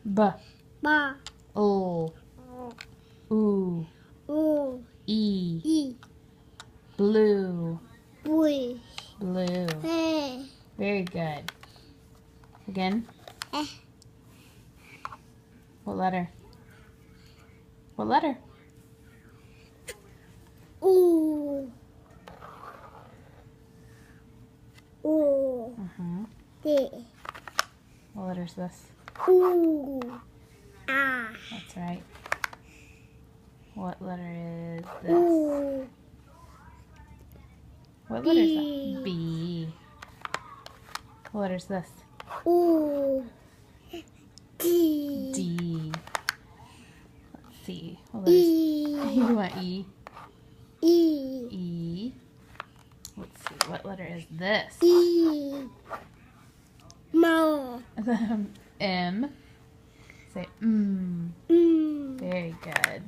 B. Ba. O. Oo. O. E. E. Blue. Blue. Blue. E. Very good. Again. Eh. What letter? What letter? O. O. D. What letter is this? O. A. That's right. What letter is this? O. What letter is B. that? B. What letter is this? O. D. D. Let's see. What letter is E. You want E? E. E. Let's see. What letter is this? E. Mo. M. Say mm. Mm. Very good.